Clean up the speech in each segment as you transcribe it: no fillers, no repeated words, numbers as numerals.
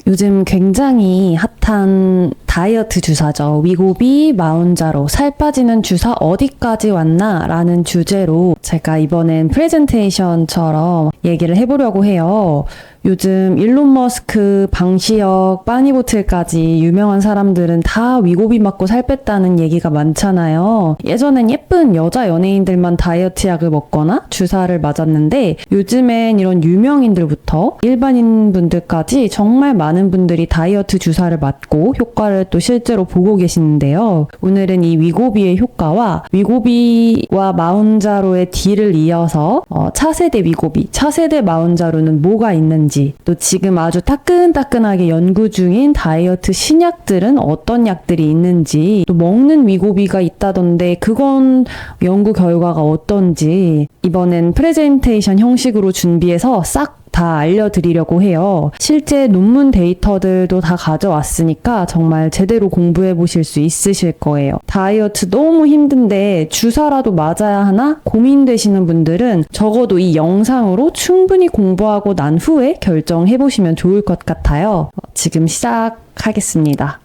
요즘 굉장히 핫한 다이어트 주사죠. 위고비, 마운자로 살 빠지는 주사 어디까지 왔나? 라는 주제로 제가 이번엔 프레젠테이션처럼 얘기를 해보려고 해요. 요즘 일론 머스크, 방시혁, 빠니보틀까지 유명한 사람들은 다 위고비 맞고 살 뺐다는 얘기가 많잖아요. 예전엔 예쁜 여자 연예인들만 다이어트 약을 먹거나 주사를 맞았는데 요즘엔 이런 유명인들부터 일반인 분들까지 정말 많은 분들이 다이어트 주사를 맞고 효과를 또 실제로 보고 계시는데요. 오늘은 이 위고비의 효과와 위고비와 마운자로의 D를 이어서 차세대 위고비, 차세대 마운자로는 뭐가 있는지, 또 지금 아주 따끈따끈하게 연구 중인 다이어트 신약들은 어떤 약들이 있는지, 또 먹는 위고비가 있다던데 그건 연구 결과가 어떤지 이번엔 프레젠테이션 형식으로 준비해서 싹 다 알려드리려고 해요. 실제 논문 데이터들도 다 가져왔으니까 정말 제대로 공부해 보실 수 있으실 거예요. 다이어트 너무 힘든데 주사라도 맞아야 하나 고민되시는 분들은 적어도 이 영상으로 충분히 공부하고 난 후에 결정해 보시면 좋을 것 같아요. 지금 시작하겠습니다.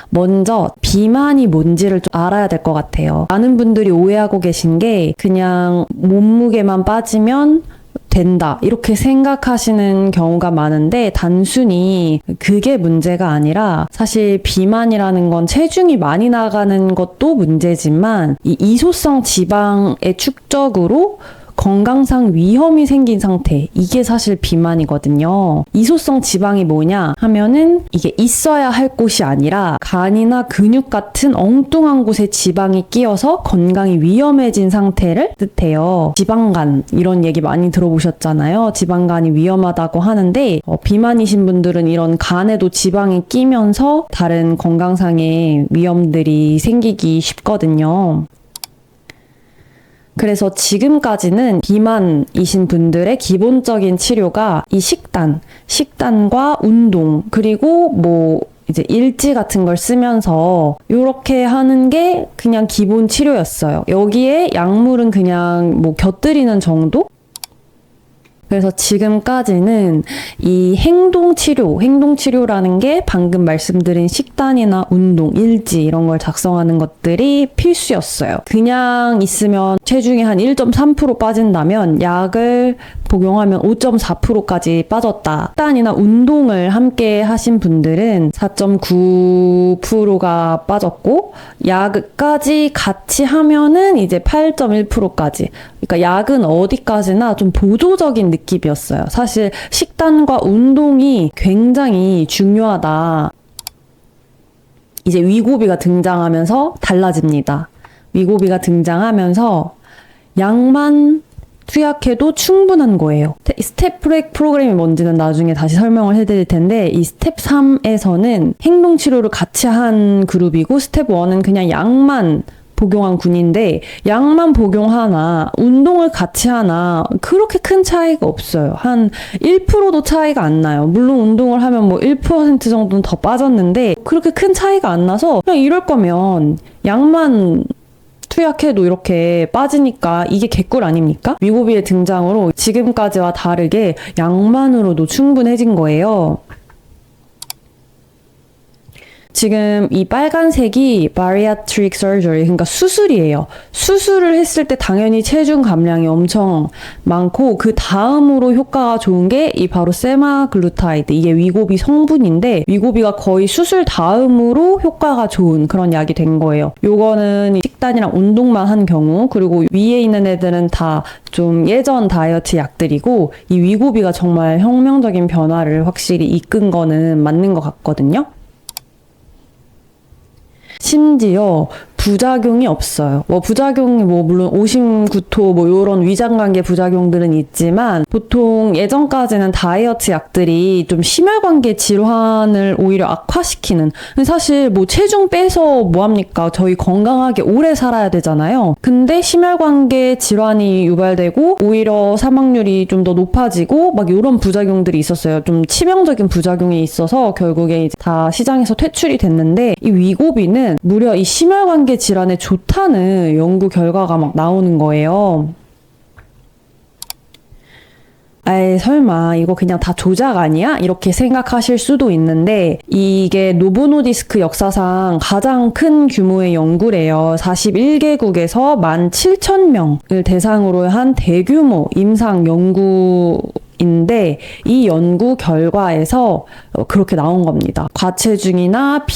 먼저 비만이 뭔지를 좀 알아야 될 것 같아요. 많은 분들이 오해하고 계신 게 그냥 몸무게만 빠지면 된다 이렇게 생각하시는 경우가 많은데 단순히 그게 문제가 아니라 사실 비만이라는 건 체중이 많이 나가는 것도 문제지만 이 이소성 지방의 축적으로 건강상 위험이 생긴 상태, 이게 사실 비만이거든요. 이소성 지방이 뭐냐 하면은 이게 있어야 할 곳이 아니라 간이나 근육 같은 엉뚱한 곳에 지방이 끼어서 건강이 위험해진 상태를 뜻해요. 지방간 이런 얘기 많이 들어보셨잖아요. 지방간이 위험하다고 하는데 비만이신 분들은 이런 간에도 지방이 끼면서 다른 건강상의 위험들이 생기기 쉽거든요. 그래서 지금까지는 비만이신 분들의 기본적인 치료가 이 식단과 운동, 그리고 이제 일지 같은 걸 쓰면서 이렇게 하는 게 그냥 기본 치료였어요. 여기에 약물은 그냥 곁들이는 정도? 그래서 지금까지는 이 행동치료라는 게 방금 말씀드린 식단이나 운동, 일지 이런 걸 작성하는 것들이 필수였어요. 그냥 있으면 체중이 한 1.3% 빠진다면 약을 복용하면 5.4%까지 빠졌다. 식단이나 운동을 함께 하신 분들은 4.9%가 빠졌고 약까지 같이 하면은 이제 8.1%까지. 그러니까 약은 어디까지나 좀 보조적인 느낌이었어요. 사실 식단과 운동이 굉장히 중요하다. 이제 위고비가 등장하면서 달라집니다. 위고비가 등장하면서 약만 투약해도 충분한 거예요. 스텝 프로그램이 뭔지는 나중에 다시 설명을 해드릴 텐데 이 스텝 3에서는 행동치료를 같이 한 그룹이고 스텝 1은 그냥 약만 복용한 군인데 약만 복용하나 운동을 같이 하나 그렇게 큰 차이가 없어요. 한 1%도 차이가 안 나요. 물론 운동을 하면 1% 정도는 더 빠졌는데 그렇게 큰 차이가 안 나서 그냥 이럴 거면 약만 투약해도 이렇게 빠지니까 이게 개꿀 아닙니까? 위고비의 등장으로 지금까지와 다르게 약만으로도 충분해진 거예요. 지금 이 빨간색이 bariatric surgery, 그러니까 수술이에요. 수술을 했을 때 당연히 체중 감량이 엄청 많고 그 다음으로 효과가 좋은 게 이 바로 세마글루타이드, 이게 위고비 성분인데 위고비가 거의 수술 다음으로 효과가 좋은 그런 약이 된 거예요. 요거는 식단이랑 운동만 한 경우, 그리고 위에 있는 애들은 다 좀 예전 다이어트 약들이고 이 위고비가 정말 혁명적인 변화를 확실히 이끈 거는 맞는 것 같거든요. 심지어 부작용이 없어요. 부작용이 물론 오심구토 이런 위장관계 부작용들은 있지만 보통 예전까지는 다이어트 약들이 좀 심혈관계 질환을 오히려 악화시키는, 사실 체중 빼서 뭐합니까? 저희 건강하게 오래 살아야 되잖아요. 근데 심혈관계 질환이 유발되고 오히려 사망률이 좀 더 높아지고 이런 부작용들이 있었어요. 좀 치명적인 부작용이 있어서 결국에 이제 다 시장에서 퇴출이 됐는데 이 위고비는 무려 이 심혈관계 질환에 좋다는 연구 결과가 나오는 거예요. 아이 설마 이거 그냥 다 조작 아니야? 이렇게 생각하실 수도 있는데 이게 노보노디스크 역사상 가장 큰 규모의 연구래요. 41개국에서 17,000명을 대상으로 한 대규모 임상 연구인데 이 연구 결과에서 그렇게 나온 겁니다. 과체중이나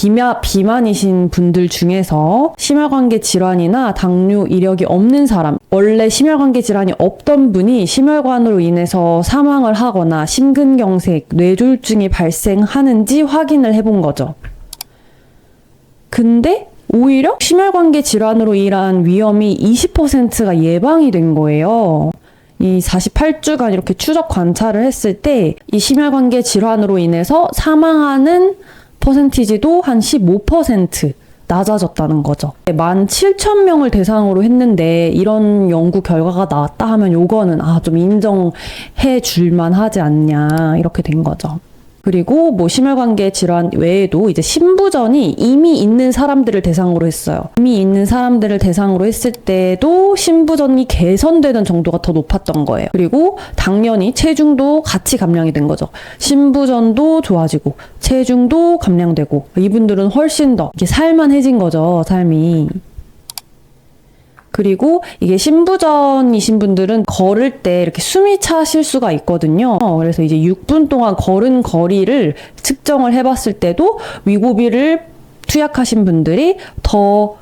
비만이신 분들 중에서 심혈관계 질환이나 당뇨 이력이 없는 사람, 원래 심혈관계 질환이 없던 분이 심혈관으로 인해서 사망을 하거나 심근경색, 뇌졸중이 발생하는지 확인을 해본 거죠. 근데 오히려 심혈관계 질환으로 인한 위험이 20%가 예방이 된 거예요. 이 48주간 이렇게 추적 관찰을 했을 때 이 심혈관계 질환으로 인해서 사망하는 퍼센티지도 한 15% 낮아졌다는 거죠. 17,000명을 대상으로 했는데 이런 연구 결과가 나왔다 하면 요거는 좀 인정해 줄만 하지 않냐 이렇게 된 거죠. 그리고 뭐 심혈관계 질환 외에도 이제 신부전이 이미 있는 사람들을 대상으로 했어요. 이미 있는 사람들을 대상으로 했을 때도 신부전이 개선되는 정도가 더 높았던 거예요. 그리고 당연히 체중도 같이 감량이 된 거죠. 신부전도 좋아지고 체중도 감량되고 이분들은 훨씬 더 이렇게 살만해진 거죠, 삶이. 그리고 이게 신부전이신 분들은 걸을 때 이렇게 숨이 차실 수가 있거든요. 그래서 이제 6분 동안 걸은 거리를 측정을 해봤을 때도 위고비를 투약하신 분들이 더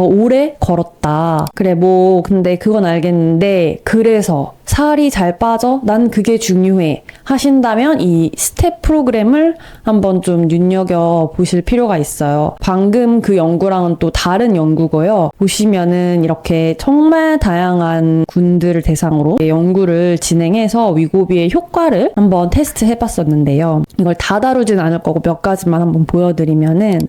오래 걸었다. 그래, 근데 그건 알겠는데, 그래서 살이 잘 빠져? 난 그게 중요해. 하신다면 이 스텝 프로그램을 한번 좀 눈여겨보실 필요가 있어요. 방금 그 연구랑은 또 다른 연구고요. 보시면은 이렇게 정말 다양한 군들을 대상으로 연구를 진행해서 위고비의 효과를 한번 테스트 해봤었는데요. 이걸 다 다루진 않을 거고 몇 가지만 한번 보여드리면은,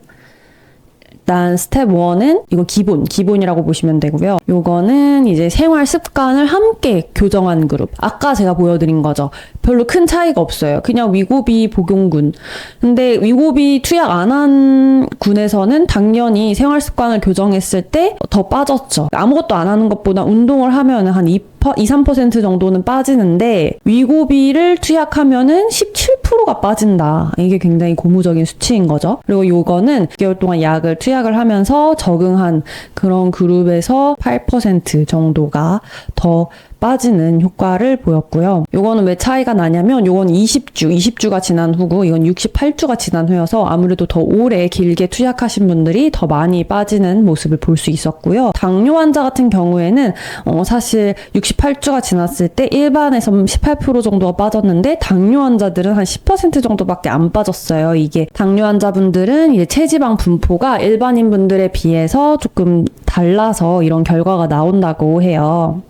일단 스텝 1은 이거 기본이라고 보시면 되고요. 요거는 이제 생활 습관을 함께 교정한 그룹. 아까 제가 보여드린 거죠. 별로 큰 차이가 없어요. 그냥 위고비 복용군. 근데 위고비 투약 안 한 군에서는 당연히 생활 습관을 교정했을 때 더 빠졌죠. 아무것도 안 하는 것보다 운동을 하면 한 2-3% 정도는 빠지는데 위고비를 투약하면은 17%가 빠진다. 이게 굉장히 고무적인 수치인 거죠. 그리고 요거는 6개월 동안 약을 투약을 하면서 적응한 그런 그룹에서 8% 정도가 더 빠지는 효과를 보였고요. 요거는 왜 차이가 나냐면 요건 20주가 지난 후고 이건 68주가 지난 후여서 아무래도 더 오래 길게 투약하신 분들이 더 많이 빠지는 모습을 볼 수 있었고요. 당뇨 환자 같은 경우에는 사실 68주가 지났을 때 일반에서 18% 정도가 빠졌는데 당뇨 환자들은 한 10% 정도밖에 안 빠졌어요. 이게 당뇨 환자분들은 이제 체지방 분포가 일반인 분들에 비해서 조금 달라서 이런 결과가 나온다고 해요.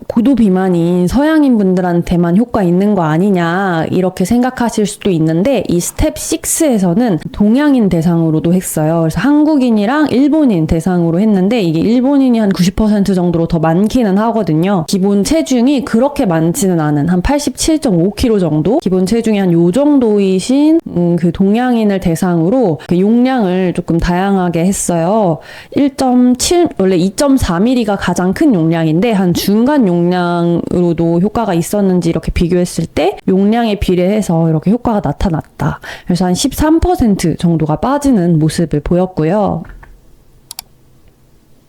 고도 비만인 서양인 분들한테만 효과 있는 거 아니냐 이렇게 생각하실 수도 있는데 이 스텝 6에서는 동양인 대상으로도 했어요. 그래서 한국인이랑 일본인 대상으로 했는데 이게 일본인이 한 90% 정도로 더 많기는 하거든요. 기본 체중이 그렇게 많지는 않은 한 87.5kg 정도? 기본 체중이 한 요 정도이신 그 동양인을 대상으로 용량을 조금 다양하게 했어요. 1.7 원래 2.4mm가 가장 큰 용량인데 한 중간 용량으로도 효과가 있었는지 이렇게 비교했을 때 용량에 비례해서 이렇게 효과가 나타났다. 그래서 한 13% 정도가 빠지는 모습을 보였고요.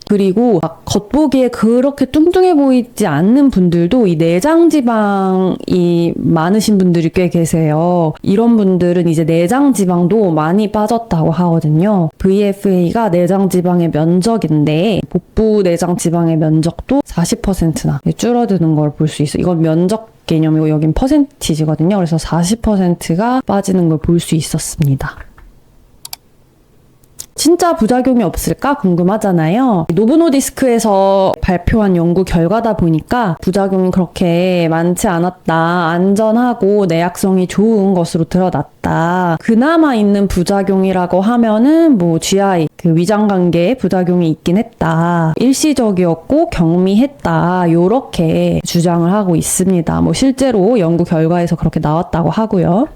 그리고 겉보기에 그렇게 뚱뚱해 보이지 않는 분들도 이 내장 지방이 많으신 분들이 꽤 계세요. 이런 분들은 이제 내장 지방도 많이 빠졌다고 하거든요. VFA가 내장 지방의 면적인데 복부 내장 지방의 면적도 40%나 줄어드는 걸 볼 수 있어요. 이건 면적 개념이고 여긴 퍼센티지거든요. 그래서 40%가 빠지는 걸 볼 수 있었습니다. 진짜 부작용이 없을까 궁금하잖아요. 노보노디스크에서 발표한 연구 결과다 보니까 부작용이 그렇게 많지 않았다. 안전하고 내약성이 좋은 것으로 드러났다. 그나마 있는 부작용이라고 하면은 GI, 위장관계에 부작용이 있긴 했다. 일시적이었고 경미했다. 요렇게 주장을 하고 있습니다. 실제로 연구 결과에서 그렇게 나왔다고 하고요.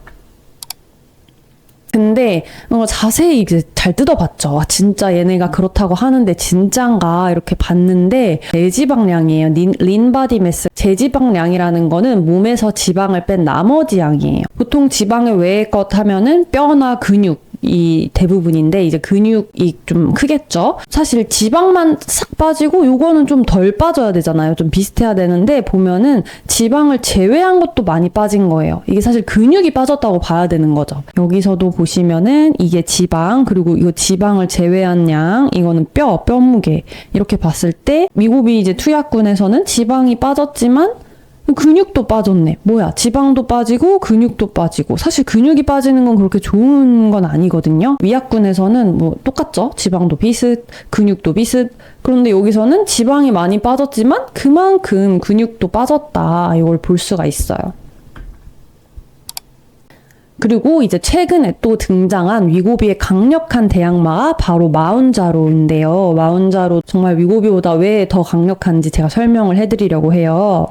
근데 자세히 이제 잘 뜯어봤죠. 와, 진짜 얘네가 그렇다고 하는데 진짠가 이렇게 봤는데 내지방량이에요. 린바디 매스. 제지방량이라는 거는 몸에서 지방을 뺀 나머지 양이에요. 보통 지방의 외의 것 하면은 뼈나 근육 이 대부분인데 이제 근육이 좀 크겠죠. 사실 지방만 싹 빠지고 요거는 좀 덜 빠져야 되잖아요. 좀 비슷해야 되는데 보면은 지방을 제외한 것도 많이 빠진 거예요. 이게 사실 근육이 빠졌다고 봐야 되는 거죠. 여기서도 보시면은 이게 지방, 그리고 이거 지방을 제외한 양, 이거는 뼈 무게 이렇게 봤을 때 미고비 이제 투약군에서는 지방이 빠졌지만 근육도 빠졌네. 뭐야, 지방도 빠지고 근육도 빠지고. 사실 근육이 빠지는 건 그렇게 좋은 건 아니거든요. 위약군에서는 뭐 똑같죠. 지방도 비슷, 근육도 비슷. 그런데 여기서는 지방이 많이 빠졌지만 그만큼 근육도 빠졌다, 이걸 볼 수가 있어요. 그리고 이제 최근에 또 등장한 위고비의 강력한 대항마가 바로 마운자로인데요. 마운자로 정말 위고비보다 왜 더 강력한지 제가 설명을 해드리려고 해요.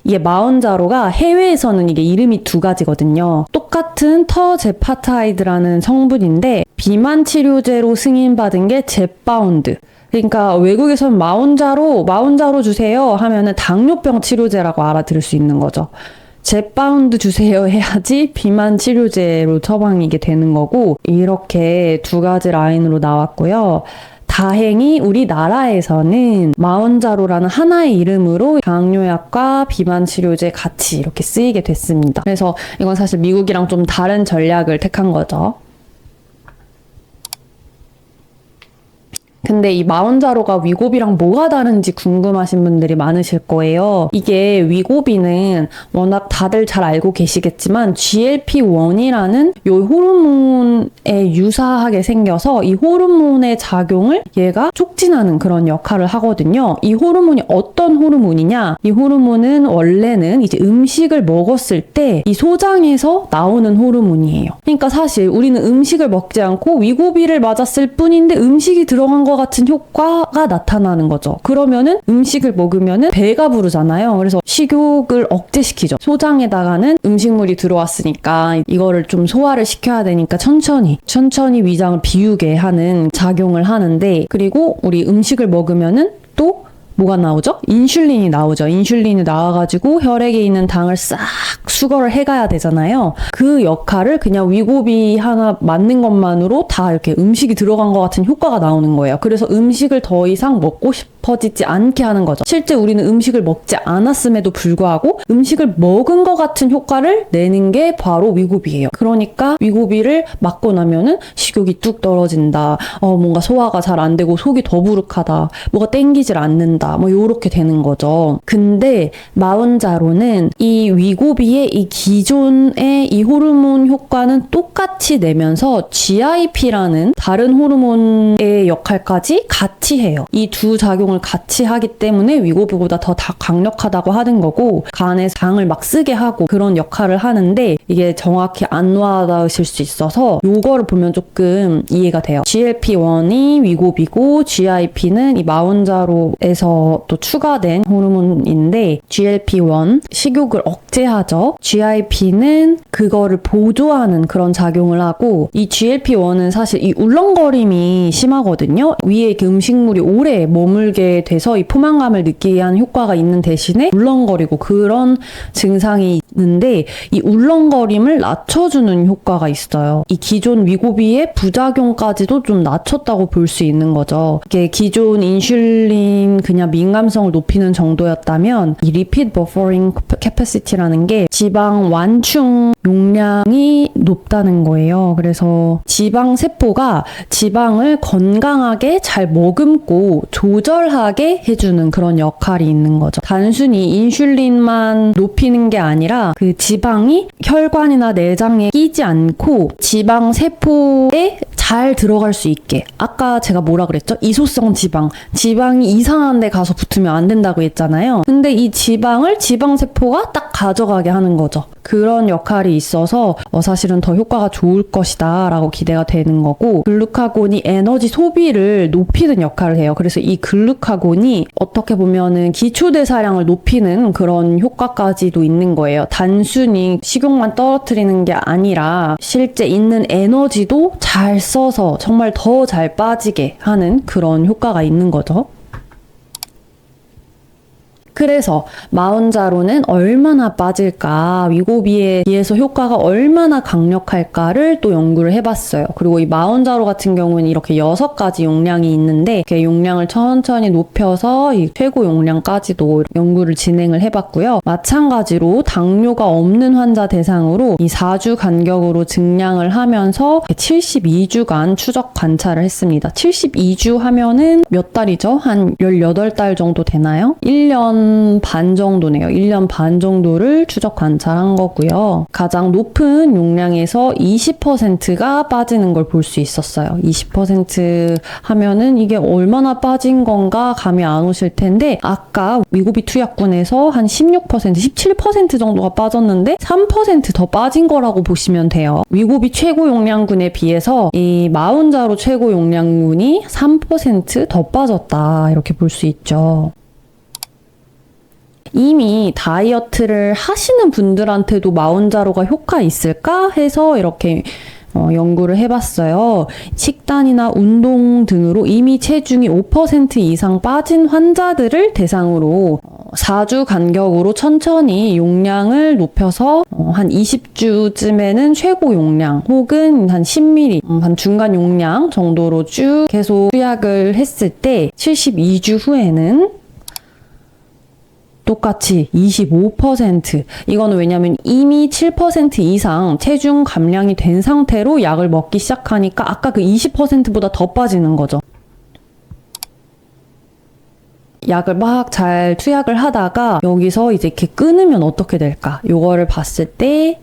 이게 마운자로가 해외에서는 이게 이름이 두 가지거든요. 똑같은 터제파타이드라는 성분인데 비만 치료제로 승인받은 게 젯바운드. 그러니까 외국에서는 마운자로 주세요 하면은 당뇨병 치료제라고 알아들을 수 있는 거죠. 젯바운드 주세요 해야지 비만 치료제로 처방이게 되는 거고, 이렇게 두 가지 라인으로 나왔고요. 다행히 우리나라에서는 마운자로라는 하나의 이름으로 당뇨약과 비만 치료제 같이 이렇게 쓰이게 됐습니다. 그래서 이건 사실 미국이랑 좀 다른 전략을 택한 거죠. 근데 이 마운자로가 위고비랑 뭐가 다른지 궁금하신 분들이 많으실 거예요. 이게 위고비는 워낙 다들 잘 알고 계시겠지만 GLP-1이라는 이 호르몬에 유사하게 생겨서 이 호르몬의 작용을 얘가 촉진하는 그런 역할을 하거든요. 이 호르몬이 어떤 호르몬이냐? 이 호르몬은 원래는 이제 음식을 먹었을 때 이 소장에서 나오는 호르몬이에요. 그러니까 사실 우리는 음식을 먹지 않고 위고비를 맞았을 뿐인데 음식이 들어간 것 같은 효과가 나타나는 거죠. 그러면은 음식을 먹으면은 배가 부르잖아요. 그래서 식욕을 억제시키죠. 소장에다가는 음식물이 들어왔으니까 이거를 좀 소화를 시켜야 되니까 천천히 위장을 비우게 하는 작용을 하는데, 그리고 우리 음식을 먹으면은 또 뭐가 나오죠? 인슐린이 나오죠. 인슐린이 나와가지고 혈액에 있는 당을 싹 수거를 해가야 되잖아요. 그 역할을 그냥 위고비 하나 맞는 것만으로 다 이렇게 음식이 들어간 것 같은 효과가 나오는 거예요. 그래서 음식을 더 이상 먹고 싶어지지 않게 하는 거죠. 실제 우리는 음식을 먹지 않았음에도 불구하고 음식을 먹은 것 같은 효과를 내는 게 바로 위고비예요. 그러니까 위고비를 맞고 나면은 식욕이 뚝 떨어진다. 뭔가 소화가 잘 안 되고 속이 더부룩하다. 뭐가 땡기질 않는다. 뭐 요렇게 되는 거죠. 근데 마운자로는 이 위고비의 이 기존의 이 호르몬 효과는 똑같이 내면서 GIP라는 다른 호르몬의 역할까지 같이 해요. 이 두 작용을 같이 하기 때문에 위고비보다 더 강력하다고 하는 거고, 간에 당을 막 쓰게 하고 그런 역할을 하는데 이게 정확히 안 와닿으실 수 있어서 요거를 보면 조금 이해가 돼요. GLP-1이 위고비고 GIP는 이 마운자로에서 또 추가된 호르몬인데, GLP-1 식욕을 억제하죠. GIP는 그거를 보조하는 그런 작용을 하고, 이 GLP-1은 사실 이 울렁거림이 심하거든요. 위에 이렇게 음식물이 오래 머물게 돼서 이 포만감을 느끼게 하는 효과가 있는 대신에 울렁거리고 그런 증상이 있는데, 이 울렁거림을 낮춰주는 효과가 있어요. 이 기존 위고비의 부작용까지도 좀 낮췄다고 볼 수 있는 거죠. 이게 기존 인슐린 그냥 민감성을 높이는 정도였다면 이 리피드 버퍼링 캐퍼시티라는 게 지방 완충 용량이 높다는 거예요. 그래서 지방 세포가 지방을 건강하게 잘 머금고 조절하게 해주는 그런 역할이 있는 거죠. 단순히 인슐린만 높이는 게 아니라 그 지방이 혈관이나 내장에 끼지 않고 지방 세포에 잘 들어갈 수 있게, 아까 제가 뭐라 그랬죠? 이소성 지방이 이상한 데 가서 붙으면 안 된다고 했잖아요. 근데 이 지방을 지방세포가 딱 가져가게 하는 거죠. 그런 역할이 있어서 사실은 더 효과가 좋을 것이다 라고 기대가 되는 거고, 글루카곤이 에너지 소비를 높이는 역할을 해요. 그래서 이 글루카곤이 어떻게 보면은 기초대사량을 높이는 그런 효과까지도 있는 거예요. 단순히 식욕만 떨어뜨리는 게 아니라 실제 있는 에너지도 잘 써서 정말 더 잘 빠지게 하는 그런 효과가 있는 거죠. 그래서 마운자로는 얼마나 빠질까, 위고비에 비해서 효과가 얼마나 강력할까를 또 연구를 해봤어요. 그리고 이 마운자로 같은 경우는 이렇게 6가지 용량이 있는데 이렇게 용량을 천천히 높여서 이 최고 용량까지도 연구를 진행을 해봤고요. 마찬가지로 당뇨가 없는 환자 대상으로 이 4주 간격으로 증량을 하면서 72주간 추적 관찰을 했습니다. 72주 하면은 몇 달이죠? 한 18달 정도 되나요? 1년 반 정도네요. 1년 반 정도를 추적 관찰한 거고요. 가장 높은 용량에서 20%가 빠지는 걸 볼 수 있었어요. 20% 하면은 이게 얼마나 빠진 건가 감이 안 오실 텐데, 아까 위고비 투약군에서 한 16%, 17% 정도가 빠졌는데 3% 더 빠진 거라고 보시면 돼요. 위고비 최고 용량군에 비해서 이 마운자로 최고 용량군이 3% 더 빠졌다, 이렇게 볼 수 있죠. 이미 다이어트를 하시는 분들한테도 마운자로가 효과 있을까 해서 이렇게 연구를 해봤어요. 식단이나 운동 등으로 이미 체중이 5% 이상 빠진 환자들을 대상으로 4주 간격으로 천천히 용량을 높여서 한 20주쯤에는 최고 용량 혹은 한 10ml, 한 중간 용량 정도로 쭉 계속 투약을 했을 때 72주 후에는 똑같이 25%. 이거는 왜냐면 이미 7% 이상 체중 감량이 된 상태로 약을 먹기 시작하니까 아까 그 20%보다 더 빠지는 거죠. 약을 막 잘 투약을 하다가 여기서 이제 이렇게 끊으면 어떻게 될까? 요거를 봤을 때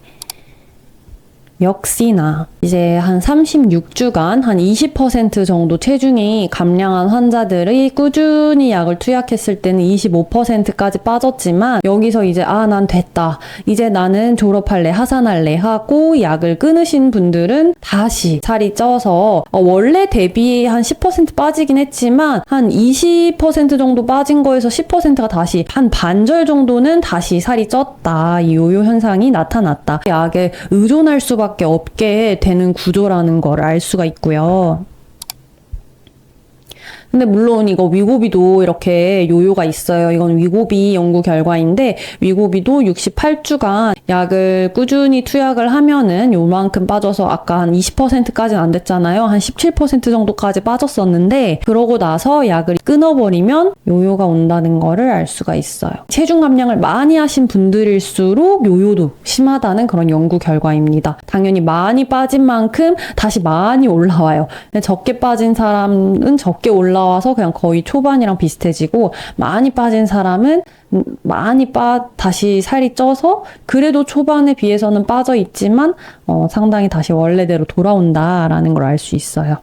역시나 이제 한 36주간 한 20% 정도 체중이 감량한 환자들이 꾸준히 약을 투약했을 때는 25%까지 빠졌지만, 여기서 이제 난 됐다, 이제 나는 졸업할래, 하산할래 하고 약을 끊으신 분들은 다시 살이 쪄서 원래 대비 한 10% 빠지긴 했지만 한 20% 정도 빠진 거에서 10%가 다시 한 반절 정도는 다시 살이 쪘다, 이 요요 현상이 나타났다. 약에 의존할 수밖에 없게 되는 구조라는 걸 알 수가 있고요. 근데 물론 이거 위고비도 이렇게 요요가 있어요. 이건 위고비 연구 결과인데, 위고비도 68주간 약을 꾸준히 투약을 하면은 요만큼 빠져서 아까 한 20%까지는 안 됐잖아요. 한 17% 정도까지 빠졌었는데, 그러고 나서 약을 끊어버리면 요요가 온다는 거를 알 수가 있어요. 체중 감량을 많이 하신 분들일수록 요요도 심하다는 그런 연구 결과입니다. 당연히 많이 빠진 만큼 다시 많이 올라와요. 근데 적게 빠진 사람은 적게 올라와서 그냥 거의 초반이랑 비슷해지고, 많이 빠진 사람은 다시 살이 쪄서 그래도 초반에 비해서는 빠져 있지만 상당히 다시 원래대로 돌아온다라는 걸 알 수 있어요.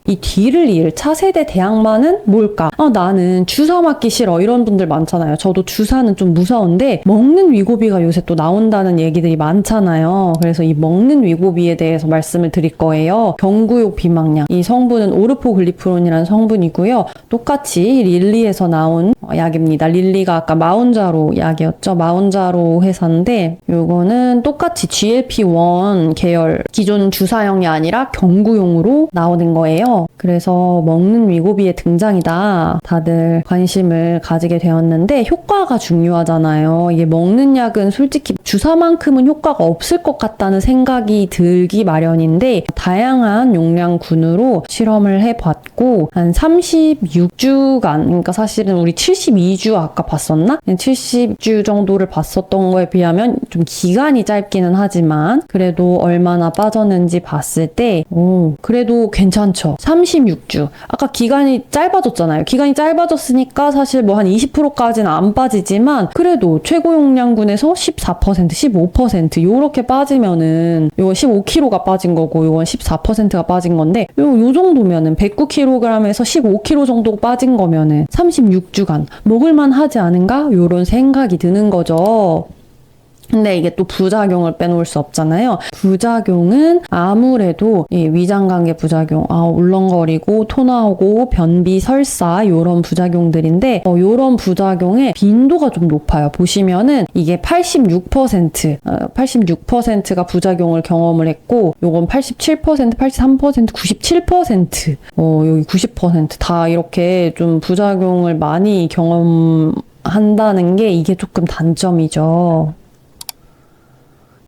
이 뒤를 이을 차세대 대항마는 뭘까? 나는 주사 맞기 싫어, 이런 분들 많잖아요. 저도 주사는 좀 무서운데 먹는 위고비가 요새 또 나온다는 얘기들이 많잖아요. 그래서 이 먹는 위고비에 대해서 말씀을 드릴 거예요. 경구용 비망약, 이 성분은 오르포글리프론이라는 성분이고요. 똑같이 릴리에서 나온 약입니다. 릴리가 아까 마운자로 약이었죠. 마운자로 회사인데 요거는 똑같이 GLP-1 계열, 기존 주사형이 아니라 경구용으로 나오는 거예요. 그래서 먹는 위고비의 등장이다, 다들 관심을 가지게 되었는데, 효과가 중요하잖아요. 이게 먹는 약은 솔직히 주사만큼은 효과가 없을 것 같다는 생각이 들기 마련인데, 다양한 용량군으로 실험을 해봤고 한 36주간, 그러니까 사실은 우리 72주 아까 봤었나? 70주 정도를 봤었던 거에 비하면 좀 기간이 짧기는 하지만 그래도 얼마나 빠졌는지 봤을 때 그래도 괜찮죠. 36주. 아까 기간이 짧아졌잖아요. 기간이 짧아졌으니까 사실 뭐 한 20%까지는 안 빠지지만 그래도 최고 용량군에서 14%, 15% 요렇게 빠지면은, 요건 15kg가 빠진 거고 요건 14%가 빠진 건데, 요 정도면은 109kg에서 15kg 정도 빠진 거면은 36주간 먹을만 하지 않은가? 요런 생각이 드는 거죠. 근데 이게 또 부작용을 빼놓을 수 없잖아요. 부작용은 아무래도 이 위장관계 부작용, 울렁거리고 토 나오고 변비, 설사 이런 부작용들인데 이런 부작용의 빈도가 좀 높아요. 보시면은 이게 86%가 부작용을 경험을 했고 요건 87%, 83%, 97%, 여기 90%다 이렇게 좀 부작용을 많이 경험한다는 게 이게 조금 단점이죠.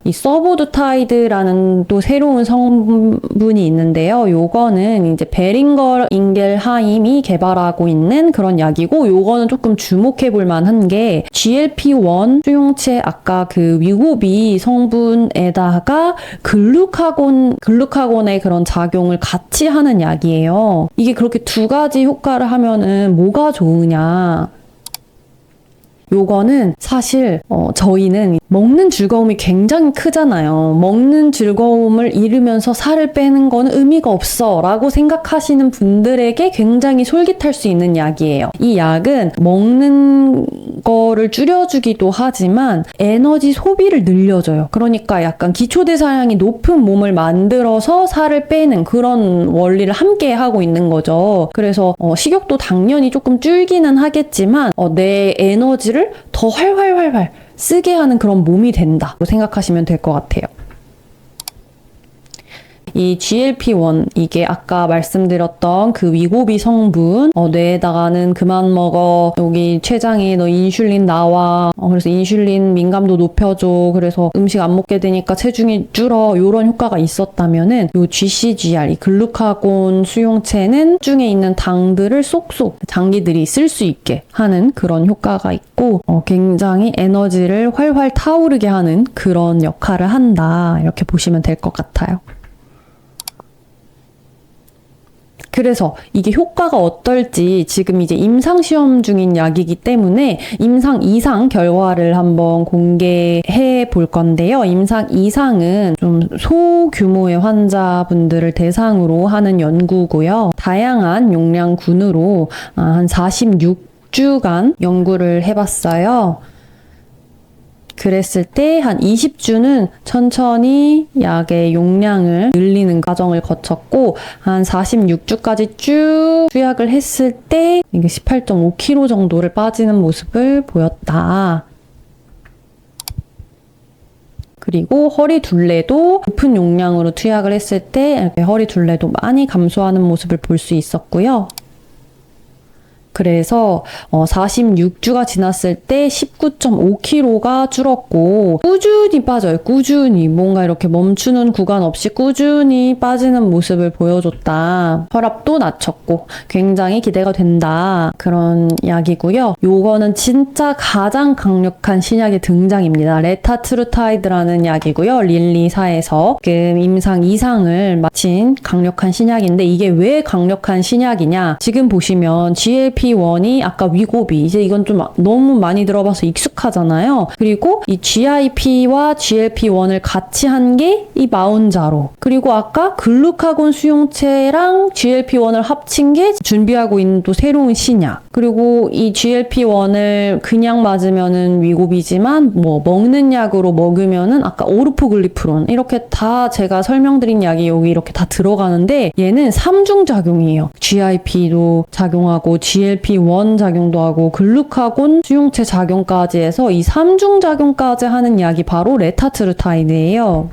이 서보드타이드라는 또 새로운 성분이 있는데요. 요거는 이제 베링거 인겔하임이 개발하고 있는 그런 약이고, 요거는 조금 주목해 볼 만한 게 GLP-1 수용체 아까 그 위고비 성분에다가 글루카곤의 그런 작용을 같이 하는 약이에요. 이게 그렇게 두 가지 효과를 하면은 뭐가 좋으냐? 요거는 사실 저희는 먹는 즐거움이 굉장히 크잖아요. 먹는 즐거움을 잃으면서 살을 빼는 건 의미가 없어 라고 생각하시는 분들에게 굉장히 솔깃할 수 있는 약이에요. 이 약은 먹는 거를 줄여주기도 하지만 에너지 소비를 늘려줘요. 그러니까 약간 기초대사량이 높은 몸을 만들어서 살을 빼는 그런 원리를 함께 하고 있는 거죠. 그래서 식욕도 당연히 조금 줄기는 하겠지만 내 에너지를 더 활활 쓰게 하는 그런 몸이 된다고 생각하시면 될 것 같아요. 이 GLP-1 이게 아까 말씀드렸던 그 위고비 성분 뇌에다가는 그만 먹어, 여기 췌장에 너 인슐린 나와, 그래서 인슐린 민감도 높여줘, 그래서 음식 안 먹게 되니까 체중이 줄어, 요런 효과가 있었다면은 요 GCGR 이 글루카곤 수용체는 중에 있는 당들을 쏙쏙 장기들이 쓸 수 있게 하는 그런 효과가 있고 굉장히 에너지를 활활 타오르게 하는 그런 역할을 한다, 이렇게 보시면 될 것 같아요. 그래서 이게 효과가 어떨지 지금 이제 임상시험 중인 약이기 때문에 임상 2상 결과를 한번 공개해 볼 건데요. 임상 2상은 좀 소규모의 환자분들을 대상으로 하는 연구고요. 다양한 용량군으로 한 46주간 연구를 해봤어요. 그랬을 때 한 20주는 천천히 약의 용량을 늘리는 과정을 거쳤고 한 46주까지 쭉 투약을 했을 때 이게 18.5kg 정도를 빠지는 모습을 보였다. 그리고 허리 둘레도 높은 용량으로 투약을 했을 때 이렇게 허리 둘레도 많이 감소하는 모습을 볼 수 있었고요. 그래서 46주가 지났을 때 19.5kg가 줄었고 꾸준히 빠져요. 꾸준히 뭔가 이렇게 멈추는 구간 없이 꾸준히 빠지는 모습을 보여줬다. 혈압도 낮췄고 굉장히 기대가 된다. 그런 약이고요. 요거는 진짜 가장 강력한 신약의 등장입니다. 레타트루타이드라는 약이고요. 릴리사에서 지금 임상 2상을 마친 강력한 신약인데 이게 왜 강력한 신약이냐? 지금 보시면 GLP-1이 아까 위고비, 이제 이건 좀 너무 많이 들어봐서 익숙하잖아요. 그리고 이 GIP와 GLP-1을 같이 한 게 이 마운자로, 그리고 아까 글루카곤 수용체랑 GLP-1을 합친 게 준비하고 있는 또 새로운 신약, 그리고 이 GLP-1을 그냥 맞으면은 위고비지만 뭐 먹는 약으로 먹으면은 아까 오르포글리프론, 이렇게 다 제가 설명드린 약이 여기 이렇게 다 들어가는데 얘는 3중 작용이에요. GIP도 작용하고 GLP-1 작용도 하고 글루카곤 수용체 작용까지 해서 이 3중 작용까지 하는 약이 바로 레타트루타이드예요.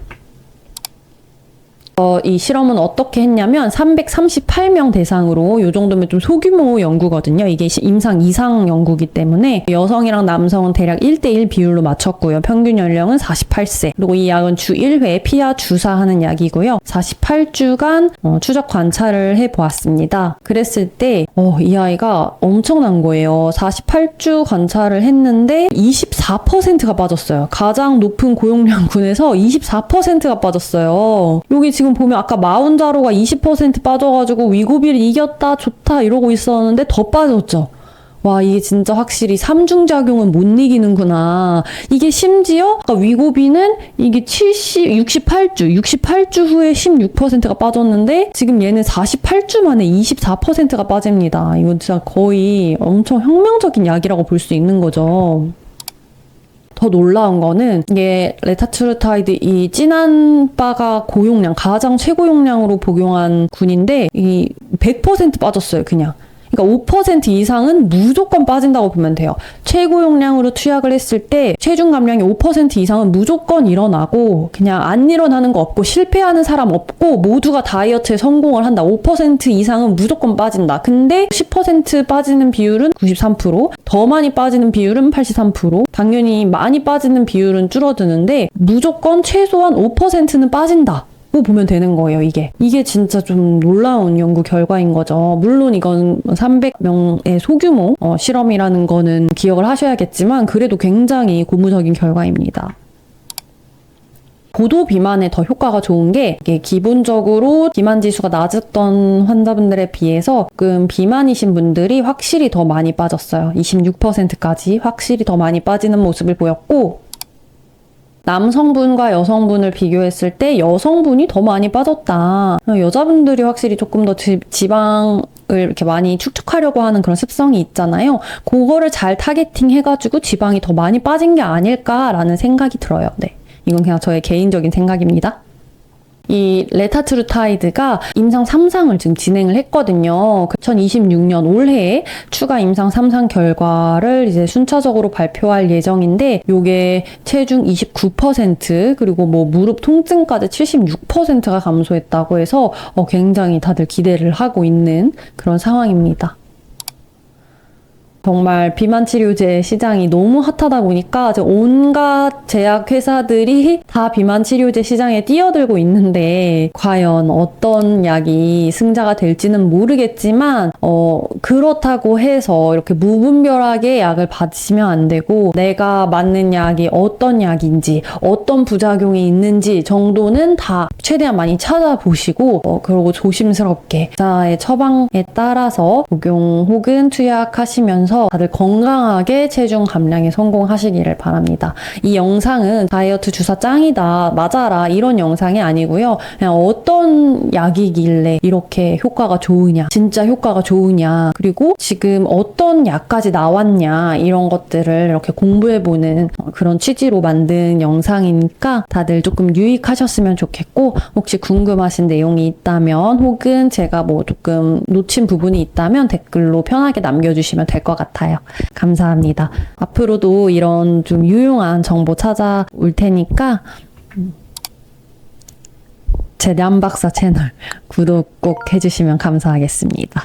이 실험은 어떻게 했냐면 338명 대상으로, 이 정도면 좀 소규모 연구거든요. 이게 임상 2상 연구기 때문에 여성이랑 남성은 대략 1대1 비율로 맞췄고요. 평균 연령은 48세. 그리고 이 약은 주 1회 피하 주사하는 약이고요. 48주간 추적 관찰을 해보았습니다. 그랬을 때 이 아이가 엄청난 거예요. 48주 관찰을 했는데 24%가 빠졌어요. 가장 높은 고용량군에서 24%가 빠졌어요. 여기 지금 보면 아까 마운자로가 20% 빠져가지고 위고비를 이겼다, 좋다 이러고 있었는데 더 빠졌죠. 와, 이게 진짜 확실히 3중 작용은 못 이기는구나. 이게 심지어 아까 위고비는 이게 68주 후에 16%가 빠졌는데 지금 얘는 48주 만에 24%가 빠집니다. 이건 진짜 거의 엄청 혁명적인 약이라고 볼 수 있는 거죠. 더 놀라운 거는 이게 레타트루타이드 이 진한 바가 고용량, 가장 최고 용량으로 복용한 군인데 이 100% 빠졌어요, 그냥. 그러니까 5% 이상은 무조건 빠진다고 보면 돼요. 최고 용량으로 투약을 했을 때 체중 감량이 5% 이상은 무조건 일어나고 그냥 안 일어나는 거 없고 실패하는 사람 없고 모두가 다이어트에 성공을 한다. 5% 이상은 무조건 빠진다. 근데 10% 빠지는 비율은 93%, 더 많이 빠지는 비율은 83%, 당연히 많이 빠지는 비율은 줄어드는데 무조건 최소한 5%는 빠진다. 보면 되는 거예요, 이게. 이게 진짜 좀 놀라운 연구 결과인 거죠. 물론 이건 300명의 소규모 실험이라는 거는 기억을 하셔야겠지만 그래도 굉장히 고무적인 결과입니다. 고도 비만에 더 효과가 좋은 게 이게 기본적으로 비만 지수가 낮았던 환자분들에 비해서 조금 비만이신 분들이 확실히 더 많이 빠졌어요. 26%까지 확실히 더 많이 빠지는 모습을 보였고 남성분과 여성분을 비교했을 때 여성분이 더 많이 빠졌다. 여자분들이 확실히 조금 더 지방을 이렇게 많이 축축하려고 하는 그런 습성이 있잖아요. 그거를 잘 타겟팅 해가지고 지방이 더 많이 빠진 게 아닐까라는 생각이 들어요. 네, 이건 그냥 저의 개인적인 생각입니다. 이 레타트루타이드가 임상 3상을 지금 진행을 했거든요. 2026년 올해에 추가 임상 3상 결과를 이제 순차적으로 발표할 예정인데 요게 체중 29% 그리고 뭐 무릎 통증까지 76%가 감소했다고 해서 굉장히 다들 기대를 하고 있는 그런 상황입니다. 정말 비만 치료제 시장이 너무 핫하다 보니까 온갖 제약 회사들이 다 비만 치료제 시장에 뛰어들고 있는데 과연 어떤 약이 승자가 될지는 모르겠지만 그렇다고 해서 이렇게 무분별하게 약을 받으시면 안 되고 내가 맞는 약이 어떤 약인지 어떤 부작용이 있는지 정도는 다 최대한 많이 찾아보시고 그리고 조심스럽게 의사의 처방에 따라서 복용 혹은 투약하시면서 다들 건강하게 체중 감량에 성공하시기를 바랍니다. 이 영상은 다이어트 주사 짱이다, 맞아라 이런 영상이 아니고요. 그냥 어떤 약이길래 이렇게 효과가 좋으냐, 진짜 효과가 좋으냐, 그리고 지금 어떤 약까지 나왔냐 이런 것들을 이렇게 공부해보는 그런 취지로 만든 영상이니까 다들 조금 유익하셨으면 좋겠고 혹시 궁금하신 내용이 있다면 혹은 제가 뭐 조금 놓친 부분이 있다면 댓글로 편하게 남겨주시면 될 것 같아요. 감사합니다. 앞으로도 이런 좀 유용한 정보 찾아올 테니까 제 냠박사 채널 구독 꼭 해주시면 감사하겠습니다.